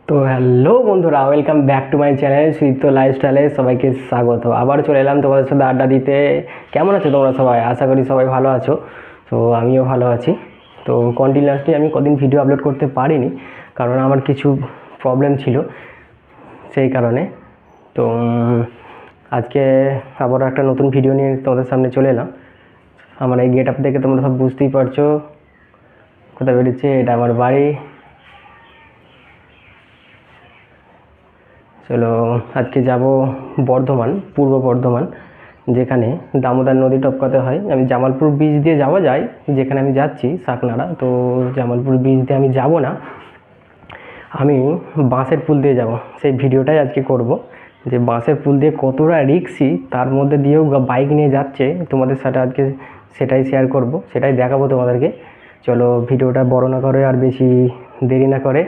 তো হ্যালো বন্ধুরা, welcome back to my channel সুইপ্ত লাইফস্টাইলে সবাইকে স্বাগত। আবার চলে এলাম তোমাদের সাথে আড্ডা দিতে। কেমন আছো তোমরা সবাই? আশা করি সবাই ভালো আছো। তো আমিও ভালো আছি। তো কন্টিনিউয়াসলি আমি কদিন ভিডিও আপলোড করতে পারিনি, কারণ আমার কিছু প্রবলেম ছিল, সেই কারণে। তো আজকে আবার একটা নতুন ভিডিও নিয়ে তোমাদের সামনে চলে এলাম। আমার এই গেট আপ দেখে তোমরা সব বুঝতেই পারছো কোথায় বেরিয়েছে। এটা আমার বাড়ি। চলো আজকে যাব বর্ধমান, পূর্ব বর্ধমান, যেখানে দামোদর নদী টপকাতে হয়। আমি জামালপুর ব্রিজ দিয়ে যাওয়া যায়, যেখানে আমি যাচ্ছি সাকনাড়া। তো জামালপুর ব্রিজ দিয়ে আমি যাব না, আমি বাঁশের পুল দিয়ে যাব। সেই ভিডিওটাই আজকে করব, যে বাঁশের পুল দিয়ে কতটা রিক্সি, তার মধ্যে দিয়েও বাইক নিয়ে যাচ্ছে তোমাদের সাথে আজকে সেটাই শেয়ার করব, সেটাই দেখাবো তোমাদেরকে। চলো ভিডিওটা বড় না করে আর বেশি দেরি না করে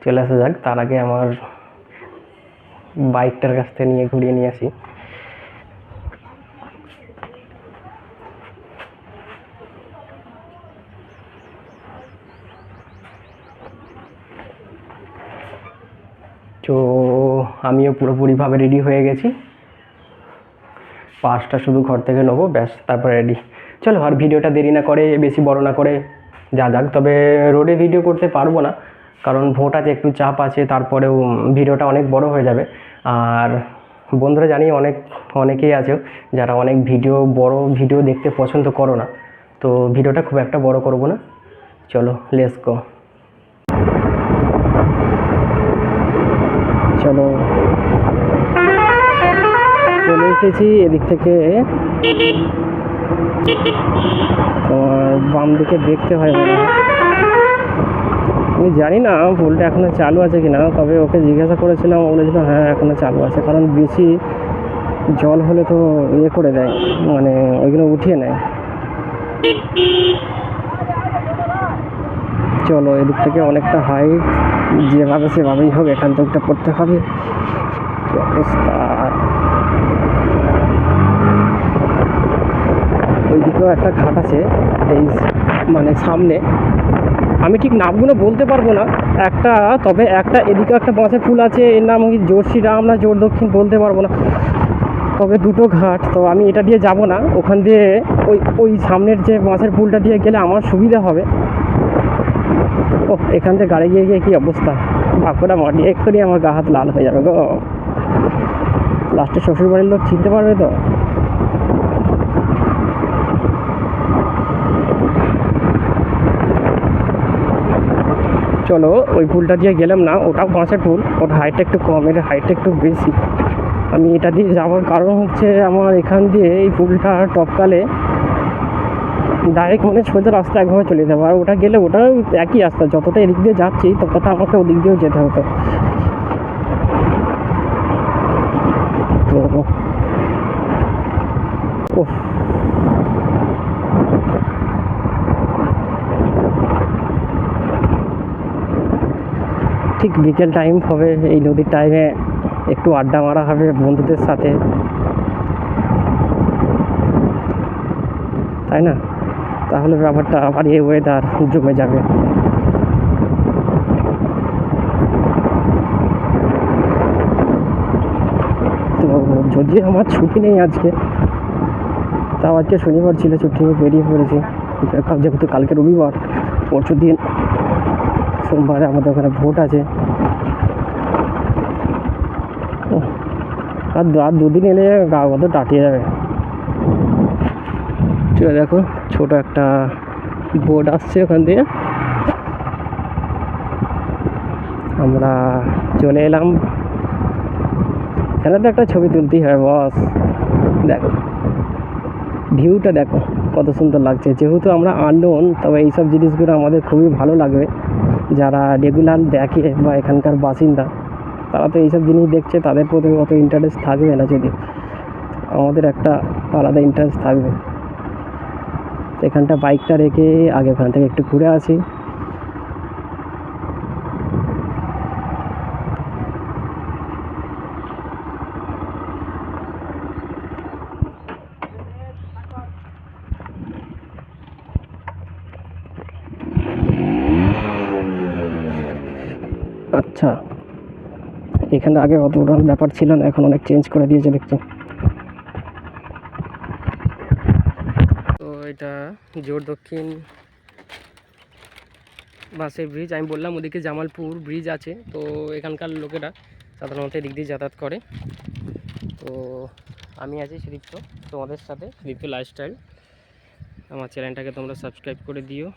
চলে আসা যাক। তার আগে আমার বাইকটার কাছ থেকে নিয়ে ঘুরিয়ে নিয়ে আসি। তো আমিও পুরোপুরিভাবে রেডি হয়ে গেছি, পাসটা শুধু ঘর থেকে নেবো, ব্যাস তারপরে রেডি। চলো আর ভিডিওটা দেরি না করে, বেশি বড় না করে যা যাক। তবে রোডে ভিডিও করতে পারবো না, কারণ ভোট আছে, একটু চাপ আছে, তারপরেও ভিডিওটা অনেক বড় হয়ে যাবে। আর বন্ধুরা জানি অনেকেই আছে যারা অনেক বড় ভিডিও দেখতে পছন্দ করো না, তো ভিডিওটা খুব একটা বড় করব না। চলো লেটস গো। চলো চলে এসেছি এদিক থেকে। তোমার বাম দিকে দেখতে হয় মনে হয়, আমি জানি না পুলটা এখনও চালু আছে কিনা, তবে ওকে জিজ্ঞাসা করেছিলাম, বলেছিল হ্যাঁ এখনও চালু আছে, কারণ বেশি জল হলে তো ইয়ে করে দেয়, মানে ওইগুলো উঠিয়ে নেয়। চলো এদিক থেকে অনেকটা হাইট, যেভাবে সেভাবেই হোক এখান থেকে পড়তে হবে। অবস্থা, ওইদিকেও একটা ঘাট আছে এই মানে সামনে, আমি ঠিক নামগুলো বলতে পারবো না একটা, তবে একটা এদিকে একটা বাঁশের পুল আছে, এর নাম জোর শ্রীরাম না জোর দক্ষিণ বলতে পারবো না, তবে দুটো ঘাট। তো আমি এটা দিয়ে যাব না, ওখান দিয়ে ওই সামনের যে বাঁশের পুলটা দিয়ে গেলে আমার সুবিধা হবে। ও এখান থেকে গাড়ি গিয়ে গিয়ে কী অবস্থা, বাঁকুড়া মাটি এক্ষুনি আমার গা হাত লাল হয়ে যাবে গো। লাস্টে শ্বশুরবাড়ির লোক চিনতে পারবে তো। চলো ওই পুলটা দিয়ে গেলাম না, ওটাও বাঁশের পুল, ওর হাইটটা একটু কম, এর হাইটটা একটু বেশি। আমি এটা দিয়ে যাওয়ার কারণ হচ্ছে, আমার এখান দিয়ে এই পুলটা টপকালে ডাইরেক্ট মানে সোজা রাস্তা একভাবে চলে যাবো, আর ওটা গেলে ওটা একই রাস্তা, যতটা এদিক দিয়ে যাচ্ছি ততটা আমাকে ওদিক দিয়েও যেতে হতো। তো ঠিক বিকেল টাইম হবে, এই নদীর টাইমে একটু আড্ডা মারা হবে বন্ধুদের সাথে, তাই না? তাহলে ব্যাপারটা আবার এই ওয়েদার জমে যাবে। তো যদিও আমার ছুটি নেই আজকে, তাও আজকে শনিবার ছিল, ছুটি নিয়ে বেরিয়ে পড়েছি, যেহেতু কালকে রবিবার, পরশু দিন সোমবারে আমাদের ওখানে ভোট আছে। আর দুদিন এলে গা মতো টাটিয়ে যাবে। চলে দেখো ছোট একটা বোট আসছে ওখান দিয়ে, আমরা চলে এলাম। এখানে তো একটা ছবি তুলতেই হয় বস। দেখো ভিউটা দেখো কত সুন্দর লাগছে। যেহেতু আমরা আননোন, তবে এইসব জিনিসগুলো আমাদের খুবই ভালো লাগবে। যারা রেগুলার দেখে বা এখানকার বাসিন্দা, তারা তো এইসব জিনিস দেখছে, তাদের প্রতি অত ইন্টারেস্ট থাকবে না, যদি আমাদের একটা আলাদা ইন্টারেস্ট থাকবে। এখানটা বাইকটা রেখে আগে ওখান থেকে একটু ঘুরে আসি। আচ্ছা এখানে আগে অত উড়ান ব্যাপার ছিল না, এখন অনেক চেঞ্জ করে দিয়েছে দেখছি। তো এটা জোর দক্ষিণ বাসের ব্রিজ। আমি বললাম ওদিকে জামালপুর ব্রিজ আছে, তো এখানকার লোকেরা সাধারণত এদিক দিয়ে যাতায়াত করে। তো আমি আছি সুদীপ্ত তোমাদের সাথে, সুদীপ্ত লাইফস্টাইল। আমার চ্যানেলটাকে তোমরা সাবস্ক্রাইব করে দিও।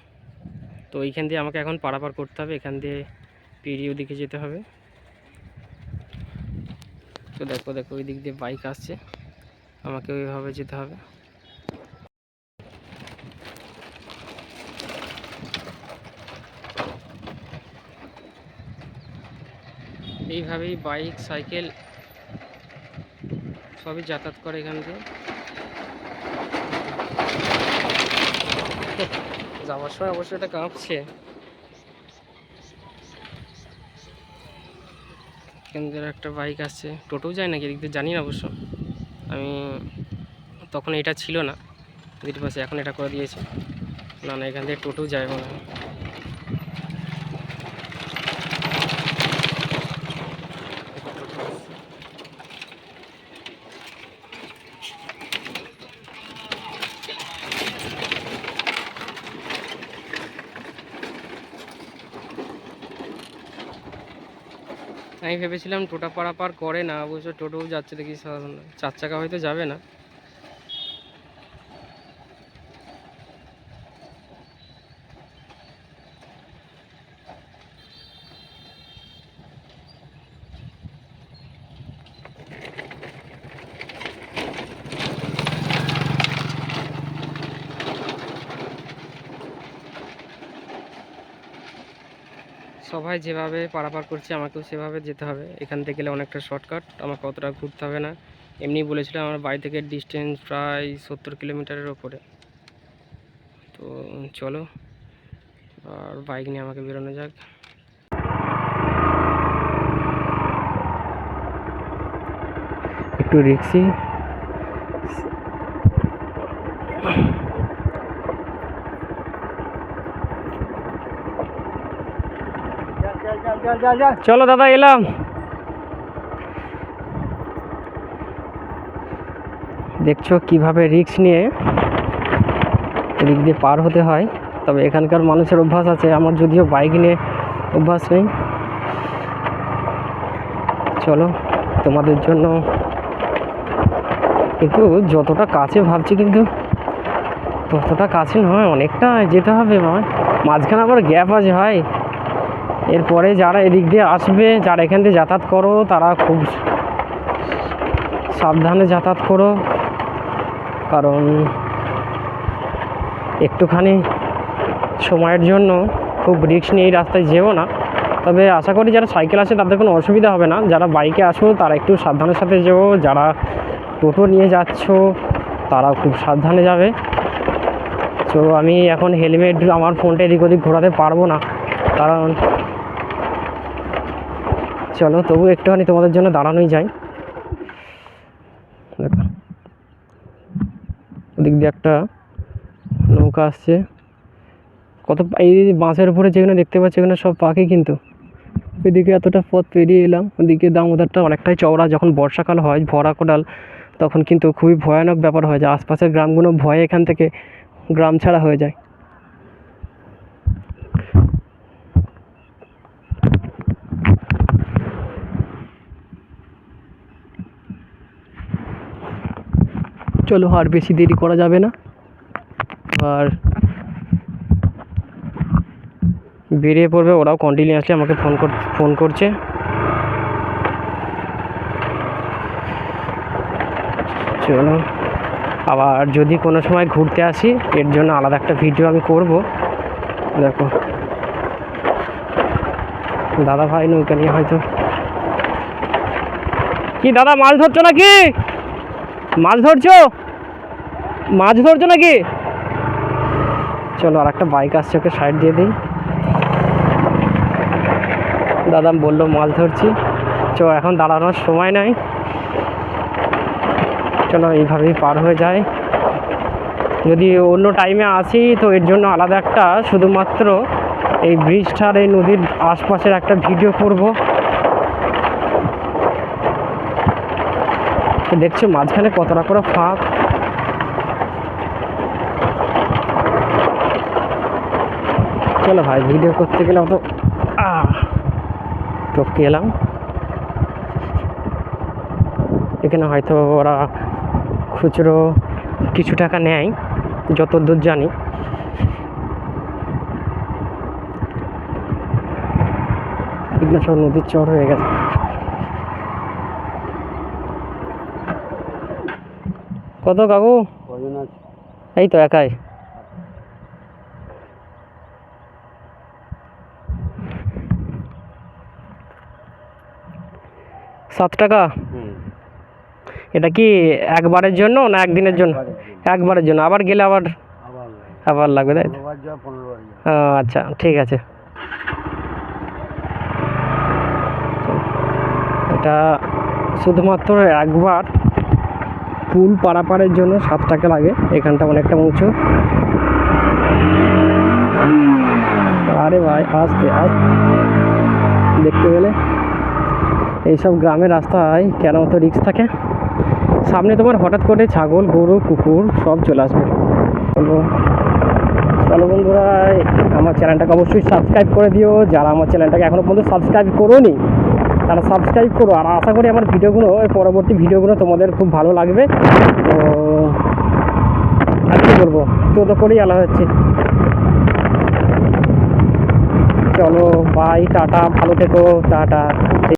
তো এইখান দিয়ে আমাকে এখন পারাপার করতে হবে, এখান দিয়ে পেরিয়ে ওদিকে যেতে হবে। তো দেখো দেখো ওই দিক দিয়ে বাইক আসছে, আমাকে ওইভাবে যেতে হবে। এইভাবেই বাইক সাইকেল সবই যাতায়াত করে এখান দিয়ে। যাওয়ার সময় অবশ্যই এটা কাঁপছে। কেন্দ্রের একটা বাইক আসছে, টোটোও যায় নাকি এদিক দিয়ে জানি না অবশ্য। আমি তখন এটা ছিল না দিদির পাশে, এখন এটা করে দিয়েছে। না না, এখান থেকে টোটোও যায় মনে হয়। আমি ভেবেছিলাম টোটা পারাপার করে না, অবশ্য টোটোও যাচ্ছে দেখি, সাধারণ 4 চাকা হয়তো যাবে না। সবাই যেভাবে পারাপার করছে আমাকেও সেভাবে যেতে হবে। এখান থেকে গেলে অনেকটা শর্টকাট, আমাকে অতটা ঘুরতে হবে না। এমনি বলেছিলাম আমার বাড়ি থেকে ডিস্টেন্স প্রায় 70 কিলোমিটারের ওপরে। তো চলো, আর বাইক নিয়ে আমাকে বেরোনো যাক। একটু রিক্সি, চলো দাদা এলাম। দেখছো কিভাবে রিক্স নিয়ে এদিক দিয়ে পার হতে হয়। তবে এখানকার মানুষের অভ্যাস আছে, আমার যদিও বাইক নিয়ে অভ্যাস নেই। চলো তোমাদের জন্য, কিন্তু যতটা কাছে ভাবছি কিন্তু ততটা কাছে নয়, অনেকটা যেতে হবে। মাঝখানে আবার গ্যাপ আছে ভাই। এরপরে যারা এদিক দিয়ে আসবে, যারা এখান দিয়ে যাতায়াত করো, তারা খুব সাবধানে যাতায়াত করো, কারণ একটুখানি সময়ের জন্য খুব রিস্ক নিয়ে এই রাস্তায় যেও না। তবে আশা করি যারা সাইকেল আসে তাদের কোনো অসুবিধা হবে না। যারা বাইকে আসো তারা একটু সাবধানের সাথে যেও, যারা টোটো নিয়ে যাচ্ছ তারা খুব সাবধানে যাবে। তো আমি এখন হেলমেট আমার ফোনটা এদিক ওদিক ঘোরাতে পারবো না, কারণ চলো তবু একটুখানি তোমাদের জন্য দাঁড়ানোই যায়। দেখো ওদিক দিয়ে একটা নৌকা আসছে, কত এই বাঁশের উপরে যেখানে দেখতে পাচ্ছি এখানে সব পাখি। কিন্তু ওইদিকে এতটা পথ পেরিয়ে এলাম, ওদিকে দামোদরটা অনেকটাই চওড়া। যখন বর্ষাকাল হয়, ভরা কোটাল, তখন কিন্তু খুবই ভয়ানক ব্যাপার হয় যে আশপাশের গ্রামগুলো ভয়ে এখান থেকে গ্রাম ছাড়া হয়ে যায়। চলো আর বেশি দেরি করা যাবে না, আর বেরিয়ে পড়বে। ওরাও কন্টিনিউয়াসলি আমাকে ফোন করছে। চলো, আবার যদি কোনো সময় ঘুরতে আসি এর জন্য আলাদা একটা ভিডিও আমি করব। দেখো দাদা ভাই নৌকা নিয়ে হয়তো, কি দাদা মাছ ধরছো নাকি? মাছ ধরছো নাকি? চলো আর একটা বাইক আসছে, ওকে সাইড দিয়ে দিই। দাদা বললো মাছ ধরছি। চলো এখন দাঁড়ানোর সময় নাই, চলো এইভাবেই পার হয়ে যায়। যদি অন্য টাইমে আসি তো এর জন্য আলাদা একটা শুধুমাত্র এই ব্রিজটার এই নদীর আশপাশের একটা ভিডিও করব। দেখছো মাঝখানে কতটা করে ফাঁক। চলো ভাই, ভিডিও করতে গেলে অত টপকে এলাম। এখানে হয়তো ওরা খুচরো কিছু টাকা নেয় যতদূর জানি। এগুলো সব নদীর চর হয়ে গেছে। কত কাকু? এই তো একাই। 7 টাকা। এটা কি একবারের জন্য না একদিনের জন্য? একবারের জন্য, আবার গেলে আবার আবার লাগবে, তাই তো? আচ্ছা ঠিক আছে। এটা শুধুমাত্র একবার পুল পারাপারের জন্য 7 টাকা লাগে। এখানটা অনেকটা উঁচু। আরে ভাই আস্তে আস্তে, দেখতে গেলে এইসব গ্রামের রাস্তায় কেন অত রিস্ক থাকে? সামনে তোমার হঠাৎ করে ছাগল, গরু, কুকুর সব চলে আসবে। চলো বন্ধুরা, আমার চ্যানেলটাকে অবশ্যই সাবস্ক্রাইব করে দিও। যারা আমার চ্যানেলটাকে এখনও পর্যন্ত সাবস্ক্রাইব করোনি তারা সাবস্ক্রাইব করো। আর আশা করি আমার ভিডিওগুলো, পরবর্তী ভিডিওগুলো তোমাদের খুব ভালো লাগবে। তো আর কি বলবো, তো করেই আলা হচ্ছে। চলো বাই, টাটা, ভালো থেকো, টাটা।